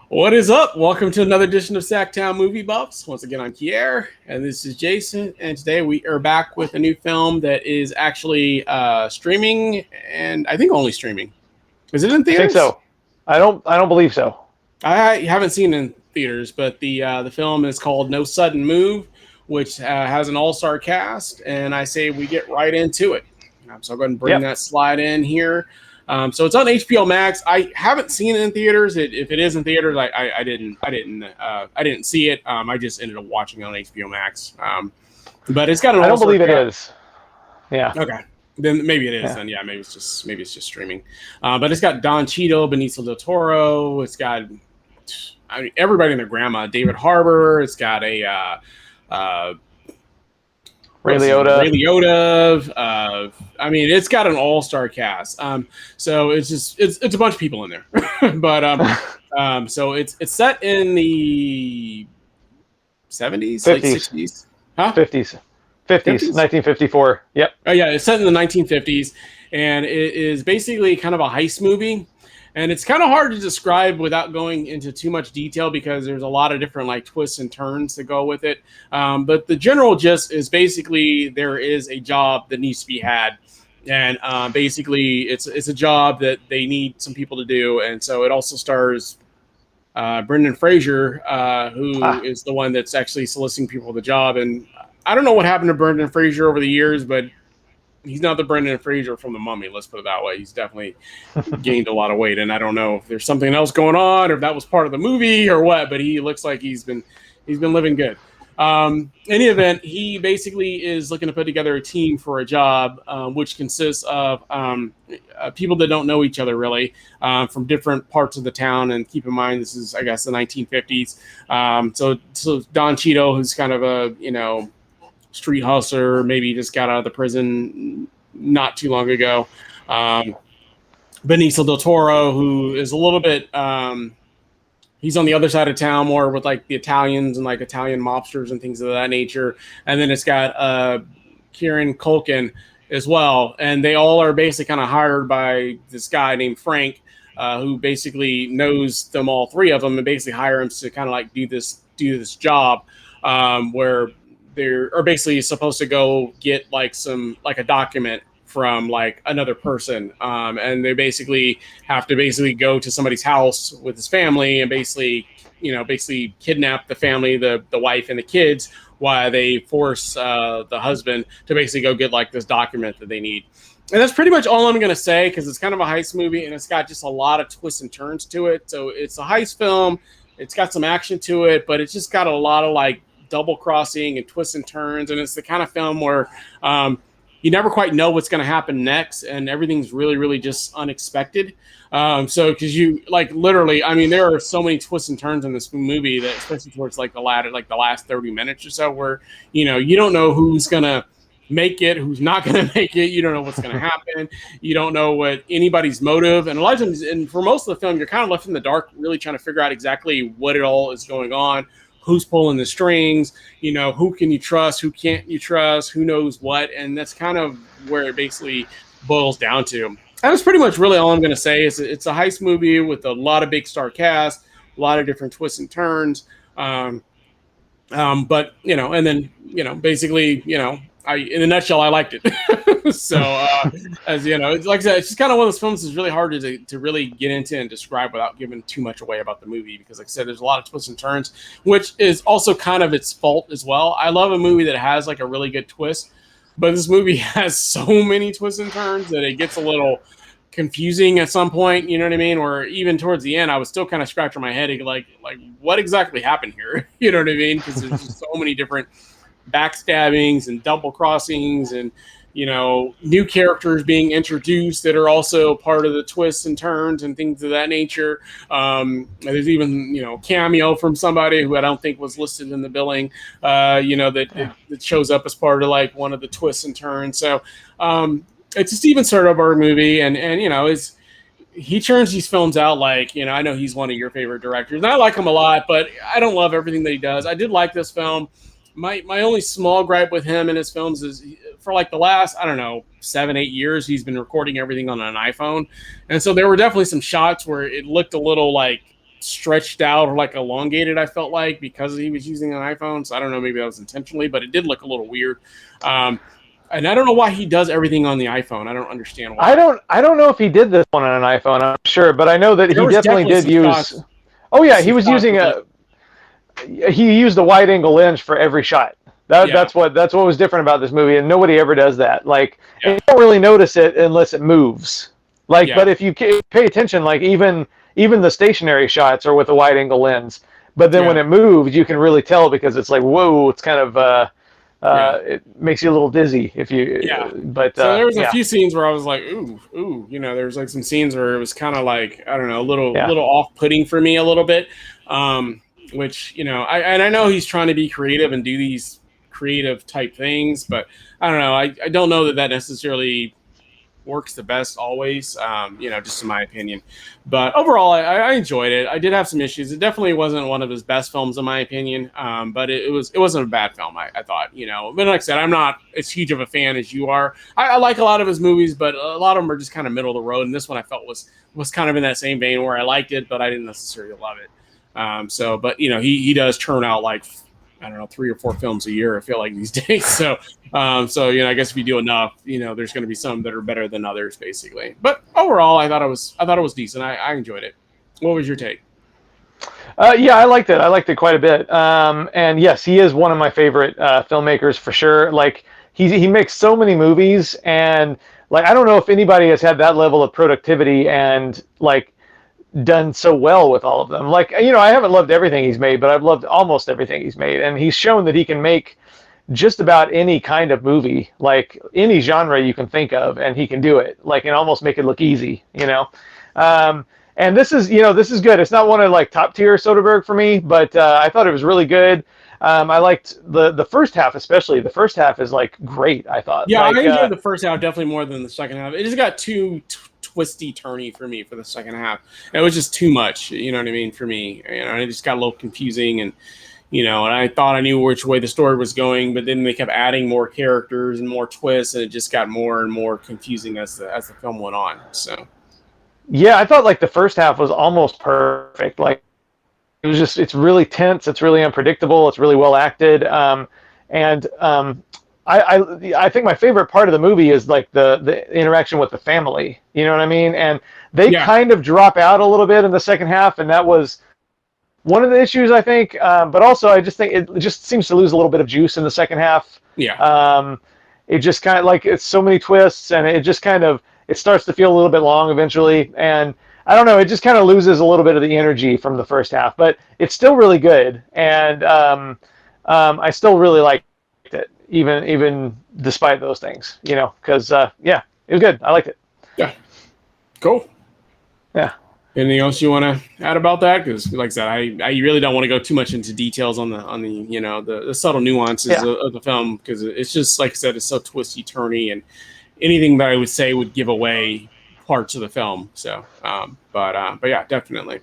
What is up? Welcome to another edition of SacTown Movie Buffs. Once again, I'm Kier, and this is Jason. And today we are back with a new film that is actually streaming, and I think only streaming. Is it in I think theaters? so. I don't believe so. I haven't seen it in theaters, but the film is called No Sudden Move, which has an all-star cast, and I say we get right into it. So I'll go ahead and bring that slide in here. So it's on HBO Max. I haven't seen it in theaters. If it is in theaters, I didn't see it. I just ended up watching it on HBO Max. But it's got an. I don't believe it is. Yeah. Okay. Then maybe it is. Then maybe it's just streaming. But it's got Don Cheadle, Benicio del Toro. It's got everybody and their grandma. David Harbour. It's got a. Ray Liotta. I mean, it's got an all-star cast. So it's a bunch of people in there. But so it's set in the 70s, 50s. late 60s, huh? 50s, 1954. Yep. Oh yeah, it's set in the 1950s, and it is basically kind of a heist movie. And it's kind of hard to describe without going into too much detail because there's a lot of different like twists and turns that go with it. But the general gist is basically there is a job that needs to be had. And basically it's a job that they need some people to do. And so it also stars Brendan Fraser, who is the one that's actually soliciting people for the job. And I don't know what happened to Brendan Fraser over the years, but he's not the Brendan Fraser from The Mummy. Let's put it that way. He's definitely gained a lot of weight, and I don't know if there's something else going on, or if that was part of the movie or what. But he looks like he's been living good. Any event, he basically is looking to put together a team for a job, which consists of people that don't know each other really, from different parts of the town. And keep in mind, this is, I guess, the 1950s. So Don Cheadle, who's kind of a street hustler, maybe just got out of the prison not too long ago. Benicio del Toro, who is a little bit, he's on the other side of town more with like the Italians and like Italian mobsters and things of that nature. And then it's got Kieran Culkin as well. And they all are basically kind of hired by this guy named Frank, who basically knows them, all three of them, and basically hire him to kind of like do this job, where they're basically supposed to go get like a document from like another person, and they basically have to go to somebody's house with his family and basically kidnap the family, the wife and the kids, while they force the husband to basically go get like this document that they need. And that's pretty much all I'm going to say, because it's kind of a heist movie and it's got just a lot of twists and turns to it. So it's a heist film. It's got some action to it, but it's just got a lot of like double crossing and twists and turns, and it's the kind of film where you never quite know what's going to happen next, and everything's really, really just unexpected. So because you like literally, I mean, there are so many twists and turns in this movie that, especially towards like the last 30 minutes or so, where you don't know who's gonna make it, who's not gonna make it. You don't know what's gonna happen. You don't know what anybody's motive, and a lot of times, and for most of the film, you're kind of left in the dark, really trying to figure out exactly what it all is going on. Who's pulling the strings, who can you trust, who can't you trust, who knows what. And that's kind of where it basically boils down to. And that's pretty much really all I'm going to say. Is it's a heist movie with a lot of big star cast, a lot of different twists and turns. But, and then, basically, in a nutshell, I liked it. So, as you know, it's like I said, it's just kind of one of those films that's really hard to really get into and describe without giving too much away about the movie. Because, like I said, there's a lot of twists and turns, which is also kind of its fault as well. I love a movie that has like a really good twist, but this movie has so many twists and turns that it gets a little confusing at some point. You know what I mean? Or even towards the end, I was still kind of scratching my head, like what exactly happened here? You know what I mean? Because there's just so many different backstabbings and double crossings and new characters being introduced that are also part of the twists and turns and things of that nature. There's even cameo from somebody who I don't think was listed in the billing, that shows up as part of like one of the twists and turns. So it's a Steven Soderbergh movie, and he churns these films out like, I know he's one of your favorite directors, and I like him a lot, but I don't love everything that he does. I did like this film. My only small gripe with him and his films is for like the last, 7-8 years, he's been recording everything on an iPhone. And so there were definitely some shots where it looked a little like stretched out or like elongated, I felt like, because he was using an iPhone. So I don't know, maybe that was intentionally, but it did look a little weird. And I don't know why he does everything on the iPhone. I don't understand why. I don't know if he did this one on an iPhone, I'm sure, but I know that he definitely did use shots. Oh yeah, he was using he used a wide angle lens for every shot. That's what was different about this movie, and nobody ever does that. Like, you don't really notice it unless it moves. Like, but if you pay attention, like even the stationary shots are with a wide angle lens. But then when it moves, you can really tell, because it's like, whoa, it's kind of it makes you a little dizzy if you. But so there was a few scenes where I was like, ooh, you know, there's like some scenes where it was kind of like, I don't know, a little off-putting for me a little bit. Which, you know, I know he's trying to be creative and do these creative type things, but I don't know. I don't know that necessarily works the best always, you know, just in my opinion. But overall, I enjoyed it. I did have some issues. It definitely wasn't one of his best films, in my opinion, but it wasn't a bad film, I thought, you know. But like I said, I'm not as huge of a fan as you are. I like a lot of his movies, but a lot of them are just kind of middle of the road, and this one I felt was kind of in that same vein where I liked it, but I didn't necessarily love it. But you know, he does turn out like, I don't know, 3 or 4 films a year, I feel like, these days. So you know, I guess if you do enough, you know, there's going to be some that are better than others, basically. But overall, I thought it was decent. I enjoyed it. What was your take? Yeah, I liked it. I liked it quite a bit. And yes, he is one of my favorite filmmakers for sure. Like, he makes so many movies, and like, I don't know if anybody has had that level of productivity and like done so well with all of them. Like, you know, I haven't loved everything he's made, but I've loved almost everything he's made, and he's shown that he can make just about any kind of movie, like any genre you can think of, and he can do it, like, and almost make it look easy, you know. And this is good. It's not one of like top tier Soderbergh for me, but I thought it was really good. I liked the first half, especially. The first half is like great, I thought. Yeah, like, I enjoyed the first half definitely more than the second half. It just got too twisty turny for me for the second half. It was just too much, you know what I mean, for me. You know, it just got a little confusing, and you know, and I thought I knew which way the story was going, but then they kept adding more characters and more twists, and it just got more and more confusing as the film went on. So yeah, I thought like the first half was almost perfect. Like, it's really tense, it's really unpredictable, it's really well acted, and I think my favorite part of the movie is like the interaction with the family, you know what I mean? And they kind of drop out a little bit in the second half, and that was one of the issues, I think. But also, I just think it just seems to lose a little bit of juice in the second half. It just kind of like, it's so many twists, and it just kind of, it starts to feel a little bit long eventually, and I don't know, it just kind of loses a little bit of the energy from the first half, but it's still really good, and I still really liked it, even despite those things, you know, because yeah, it was good. I liked it. Yeah, cool. Yeah. Anything else you want to add about that? Because, like I said, I really don't want to go too much into details on the you know, the subtle nuances of the film, because it's just, like I said, it's so twisty turny, and anything that I would say would give away parts of the film. So, but yeah, definitely.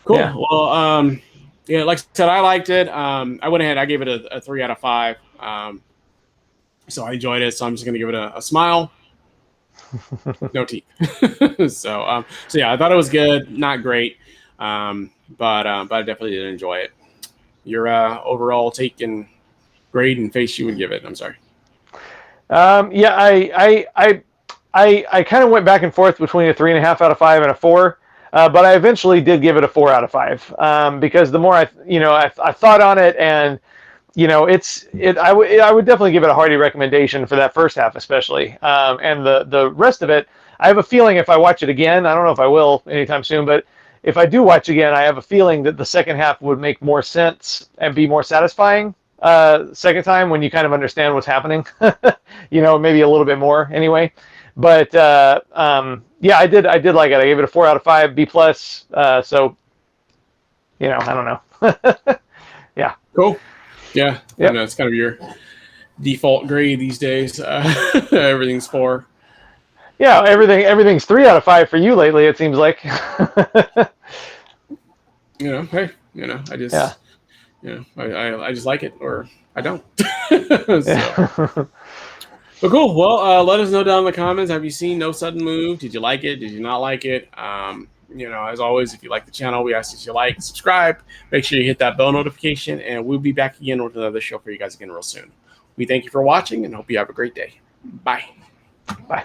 Cool. Yeah. Well, yeah, like I said, I liked it. I went ahead, I gave it a 3 out of 5. So I enjoyed it. So I'm just going to give it a smile. No teeth. So yeah, I thought it was good, not great. But I definitely did enjoy it. Your overall take and grade and face you would give it. I'm sorry. Yeah, I kind of went back and forth between a 3.5 out of 5 and a 4. But I eventually did give it a 4 out of 5, because the more I thought on it, and you know, I would definitely give it a hearty recommendation for that first half, especially, and the rest of it. I have a feeling if I watch it again, I don't know if I will anytime soon, but if I do watch again, I have a feeling that the second half would make more sense and be more satisfying second time, when you kind of understand what's happening. You know, maybe a little bit more anyway. But yeah, I did like it. I gave it a 4 out of 5, B+. So, you know, I don't know. Yeah. Cool. Yeah. Yep. I know it's kind of your default grade these days. Everything's 4. Yeah, everything's 3 out of 5 for you lately, it seems like. You know, hey, you know, I just, you know, I just like it, or I don't. So. But cool. Well, let us know down in the comments. Have you seen No Sudden Move? Did you like it? Did you not like it? as always, if you like the channel, we ask that you like, subscribe, make sure you hit that bell notification, and we'll be back again with another show for you guys again real soon. We thank you for watching and hope you have a great day. Bye. Bye.